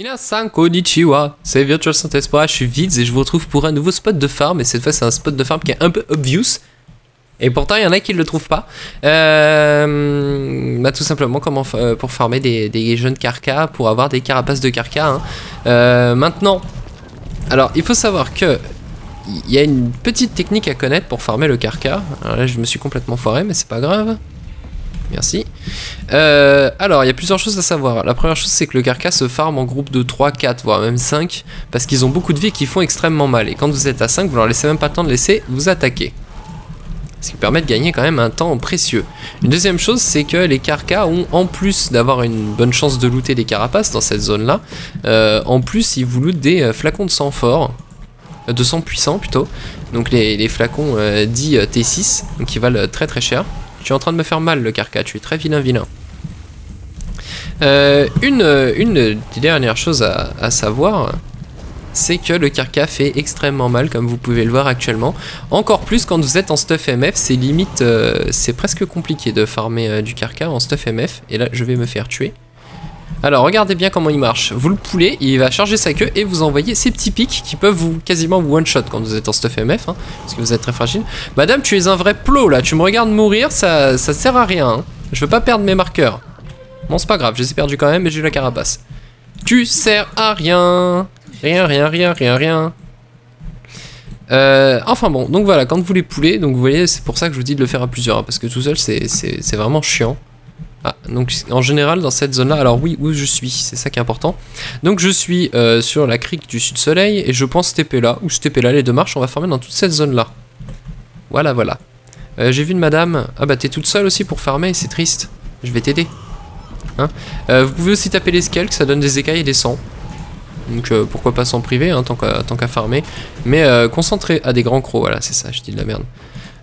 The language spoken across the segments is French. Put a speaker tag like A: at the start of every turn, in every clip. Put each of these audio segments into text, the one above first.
A: Minasan konnichiwa, c'est Virtual Saint Espoir, je suis Vids et je vous retrouve pour un nouveau spot de farm, et cette fois c'est un spot de farm qui est un peu obvious, et pourtant il y en a qui ne le trouvent pas. Tout simplement comment pour farmer des jeunes carcas, pour avoir des carapaces de carcas. Maintenant, alors il faut savoir que il y a une petite technique à connaître pour farmer le carca. Alors là je me suis complètement foiré, mais c'est pas grave. Merci. Alors, il y a plusieurs choses à savoir. La première chose, c'est que le carcass se farm en groupe de 3, 4, voire même 5, parce qu'ils ont beaucoup de vie et qu'ils font extrêmement mal. Et quand vous êtes à 5, vous leur laissez même pas le temps de laisser vous attaquer. Ce qui permet de gagner quand même un temps précieux. Une deuxième chose, c'est que les carcas ont, en plus d'avoir une bonne chance de looter des carapaces dans cette zone-là, en plus, ils vous lootent des flacons de sang fort, de sang puissant plutôt. Donc les flacons dits T6, donc qui valent très très cher. Tu es en train de me faire mal le carca, tu es très vilain. Une des dernières choses à savoir, c'est que le carca fait extrêmement mal, comme vous pouvez le voir actuellement. Encore plus quand vous êtes en stuff MF, c'est limite, c'est presque compliqué de farmer du carca en stuff MF. Et là, je vais me faire tuer. Alors, regardez bien comment il marche. Vous le poulez, il va charger sa queue et vous envoyer ces petits pics qui peuvent quasiment vous one-shot quand vous êtes en stuff MF, hein, parce que vous êtes très fragile. Madame, tu es un vrai plot là, tu me regardes mourir, ça sert à rien. Hein. Je veux pas perdre mes marqueurs. Bon, c'est pas grave, je les ai perdus quand même, mais j'ai eu la carapace. Tu sers à rien. Rien. Enfin bon, donc voilà, quand vous les poulez, donc vous voyez, c'est pour ça que je vous dis de le faire à plusieurs, hein, parce que tout seul, c'est vraiment chiant. Ah, donc en général dans cette zone là, alors oui, où je suis, c'est ça qui est important. Donc je suis sur la crique du sud soleil et je pense TP là, ou je TP là, les deux marches, on va farmer dans toute cette zone là. Voilà. J'ai vu une madame, ah bah t'es toute seule aussi pour farmer, c'est triste, je vais t'aider. Hein, vous pouvez aussi taper les skelks, ça donne des écailles et des sangs. Donc pourquoi pas s'en priver, hein, tant qu'à farmer. Mais concentrez à des grands crocs, voilà c'est ça, je dis de la merde.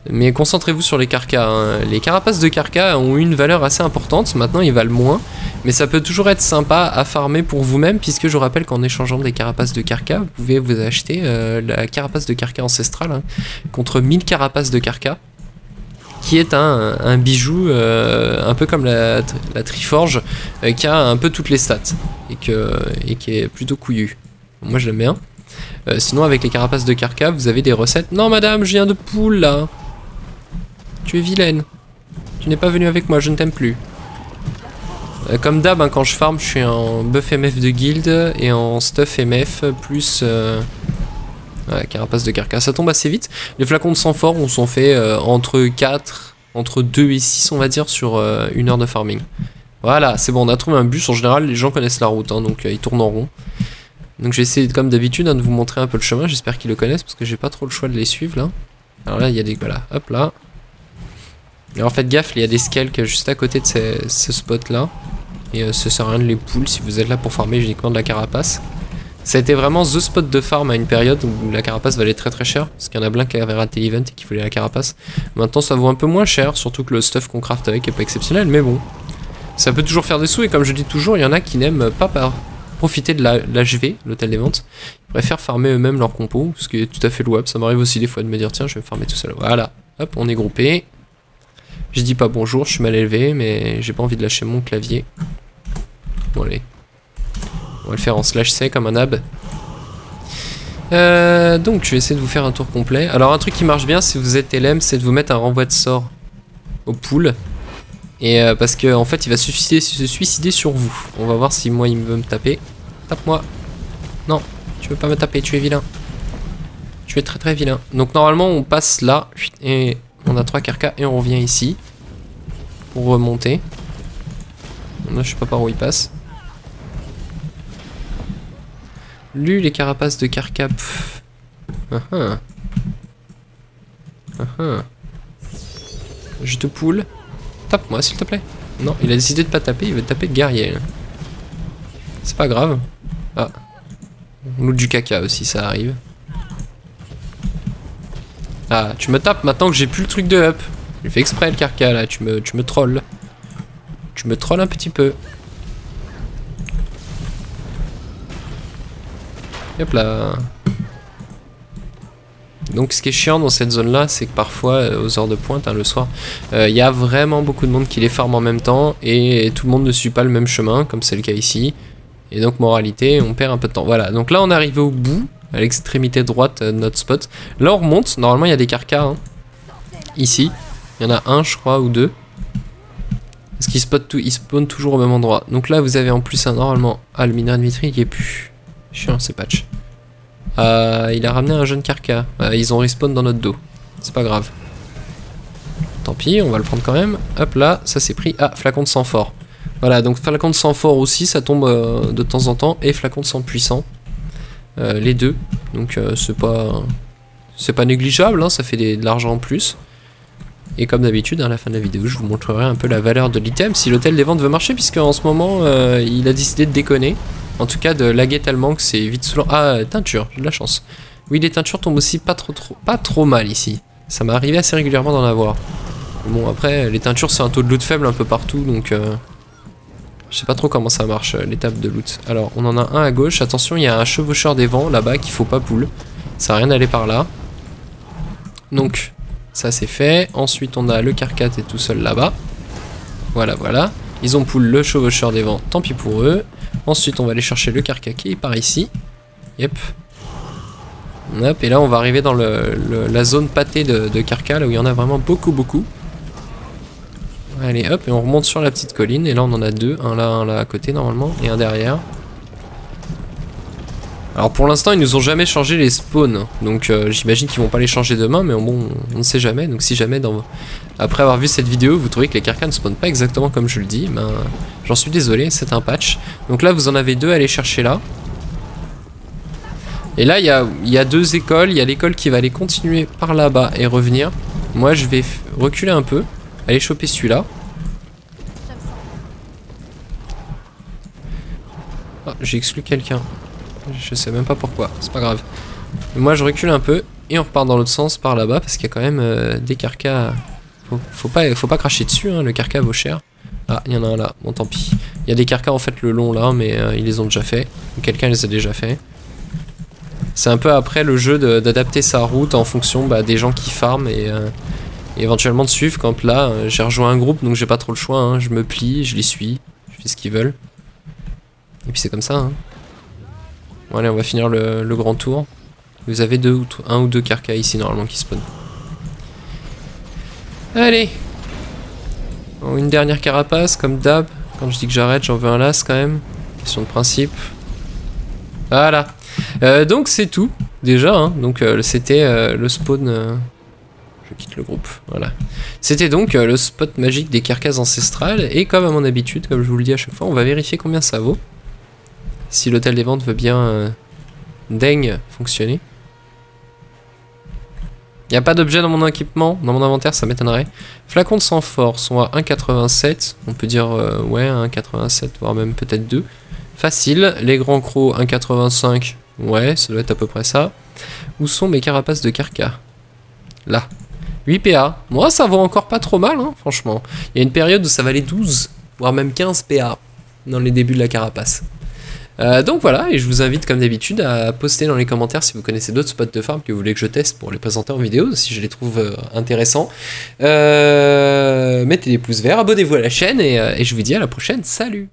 A: Mais concentrez-vous sur les carcas, hein. Les carapaces de carcas ont une valeur assez importante, maintenant ils valent moins, mais ça peut toujours être sympa à farmer pour vous-même, puisque je rappelle qu'en échangeant des carapaces de carcas, vous pouvez vous acheter la carapace de carca ancestrale, hein, contre 1000 carapaces de carca, qui est un bijou un peu comme la Triforge, qui a un peu toutes les stats, et qui est plutôt couillu. Moi je l'aime bien. Sinon avec les carapaces de carca, vous avez des recettes. Non madame, je viens de poule là. Tu es vilaine. Tu n'es pas venu avec moi, je ne t'aime plus. Comme d'hab, hein, quand je farm, je suis en buff MF de guild et en stuff MF plus carapace de carcasse. Ça tombe assez vite. Les flacons de sang fort, on s'en fait entre 2 et 6, on va dire, sur 1 heure de farming. Voilà, c'est bon, on a trouvé un bus. En général, les gens connaissent la route, hein, donc ils tournent en rond. Donc j'ai essayé, comme d'habitude, hein, de vous montrer un peu le chemin. J'espère qu'ils le connaissent, parce que j'ai pas trop le choix de les suivre, là. Alors là, il y a des... Voilà, hop là. Alors faites gaffe, il y a des skelks juste à côté de ce spot là. Et ça sert à rien de les pull si vous êtes là pour farmer uniquement de la carapace. Ça a été vraiment the spot de farm à une période où la carapace valait très très cher. Parce qu'il y en a plein qui avaient raté l'event et qui voulaient la carapace. Maintenant ça vaut un peu moins cher, surtout que le stuff qu'on craft avec est pas exceptionnel, mais bon. Ça peut toujours faire des sous et comme je dis toujours, il y en a qui n'aiment pas profiter de l'HV, l'hôtel des ventes. Ils préfèrent farmer eux-mêmes leur compo, ce qui est tout à fait louable. Ça m'arrive aussi des fois de me dire tiens je vais farmer tout seul. Voilà, hop, on est groupé. Je dis pas bonjour, je suis mal élevé, mais j'ai pas envie de lâcher mon clavier. Bon allez. On va le faire en /C comme un ab. Donc je vais essayer de vous faire un tour complet. Alors un truc qui marche bien si vous êtes LM, c'est de vous mettre un renvoi de sort au pool. Et parce que en fait il va se suicider sur vous. On va voir si moi il veut me taper. Tape-moi. Non, tu veux pas me taper, tu es vilain. Tu es très très vilain. Donc normalement on passe là et... On a 3 carcas et on revient ici pour remonter. Là, je sais pas par où il passe. Lui, les carapaces de carca. Je te poule. Tape-moi, s'il te plaît. Non, il a décidé de pas taper, il veut taper de guerrier. C'est pas grave. Ah. On loot du caca aussi, ça arrive. Ah, tu me tapes maintenant que j'ai plus le truc de up. J'ai fait exprès le carca là, tu me trolls. Tu me trolls un petit peu. Hop là. Donc ce qui est chiant dans cette zone là, c'est que parfois aux heures de pointe, hein, le soir, il y a vraiment beaucoup de monde qui les farme en même temps et tout le monde ne suit pas le même chemin, comme c'est le cas ici. Et donc moralité, on perd un peu de temps. Voilà, donc là on est arrivé au bout, à l'extrémité droite de notre spot. Là on remonte, normalement il y a des carcas, hein. Ici, il y en a un je crois, ou deux. Parce qu'ils spawnent toujours au même endroit. Donc là vous avez en plus normalement... Ah, le mineur Dimitri il y est plus. Chiant c'est patch. Il a ramené un jeune carca. Ils ont respawn dans notre dos. C'est pas grave. Tant pis, on va le prendre quand même. Hop là, ça c'est pris. Ah, flacon de sang fort. Voilà, donc flacon de sang fort aussi, ça tombe de temps en temps. Et flacon de sang puissant. Les deux. Donc c'est pas négligeable, hein, ça fait de l'argent en plus. Et comme d'habitude, à la fin de la vidéo, je vous montrerai un peu la valeur de l'item. Si l'hôtel des ventes veut marcher, puisque en ce moment, il a décidé de déconner. En tout cas, de laguer tellement que c'est vite saoulant. Ah, teinture, j'ai de la chance. Oui, les teintures tombent aussi pas trop mal ici. Ça m'est arrivé assez régulièrement d'en avoir. Bon, après, les teintures, c'est un taux de loot faible un peu partout, donc... je sais pas trop comment ça marche, l'étape de loot. Alors, on en a un à gauche. Attention, il y a un chevaucheur des vents, là-bas, qu'il faut pas pull. Ça n'a rien d'aller par là. Donc, ça c'est fait. Ensuite, on a le carcat est tout seul là-bas. Voilà, voilà. Ils ont pull le chevaucheur des vents, tant pis pour eux. Ensuite, on va aller chercher le carca qui est par ici. Yep. Hop, et là, on va arriver dans la zone pâtée de carca, là où il y en a vraiment beaucoup. Allez, hop, et on remonte sur la petite colline. Et là, on en a deux. Un là à côté, normalement, et un derrière. Alors, pour l'instant, ils nous ont jamais changé les spawns. Donc, j'imagine qu'ils vont pas les changer demain, mais bon, on ne sait jamais. Donc, si jamais, après avoir vu cette vidéo, vous trouvez que les carcans ne spawnent pas exactement comme je le dis, ben, j'en suis désolé, c'est un patch. Donc là, vous en avez deux à aller chercher là. Et là, il y a deux écoles. Il y a l'école qui va aller continuer par là-bas et revenir. Moi, je vais reculer un peu. Aller choper celui-là. Ah, j'ai exclu quelqu'un. Je sais même pas pourquoi. C'est pas grave. Moi, je recule un peu. Et on repart dans l'autre sens par là-bas. Parce qu'il y a quand même des carcas. Faut pas cracher dessus. Hein, le carca vaut cher. Ah, il y en a un là. Bon, tant pis. Il y a des carcas en fait le long là. Mais ils les ont déjà fait. Quelqu'un les a déjà fait. C'est un peu après le jeu d'adapter sa route en fonction des gens qui farment et éventuellement de suivre. Quand là, j'ai rejoint un groupe donc j'ai pas trop le choix. Hein. Je me plie, je les suis, je fais ce qu'ils veulent. Et puis c'est comme ça. Hein. Bon, allez, on va finir le grand tour. Vous avez un ou deux carcas ici normalement qui spawnent. Allez. Bon, une dernière carapace comme d'hab. Quand je dis que j'arrête, j'en veux un las quand même. Question de principe. Voilà. Donc c'est tout déjà. Hein. Donc c'était le spawn. Je quitte le groupe. Voilà. C'était donc le spot magique des carcasses ancestrales. Et comme à mon habitude, comme je vous le dis à chaque fois, on va vérifier combien ça vaut. Si l'hôtel des ventes veut bien daigne fonctionner. Il n'y a pas d'objet dans mon équipement, dans mon inventaire, ça m'étonnerait. Flacons de sang fort sont à 1,87. On peut dire ouais, 1,87, voire même peut-être 2. Facile. Les grands crocs, 1,85. Ouais, ça doit être à peu près ça. Où sont mes carapaces de carca? Là. 8 PA. Moi, ça vaut encore pas trop mal, hein, franchement. Il y a une période où ça valait 12, voire même 15 PA dans les débuts de la carapace. Donc voilà, et je vous invite comme d'habitude à poster dans les commentaires si vous connaissez d'autres spots de farm que vous voulez que je teste pour les présenter en vidéo, si je les trouve intéressants. Mettez des pouces verts, abonnez-vous à la chaîne et je vous dis à la prochaine, salut!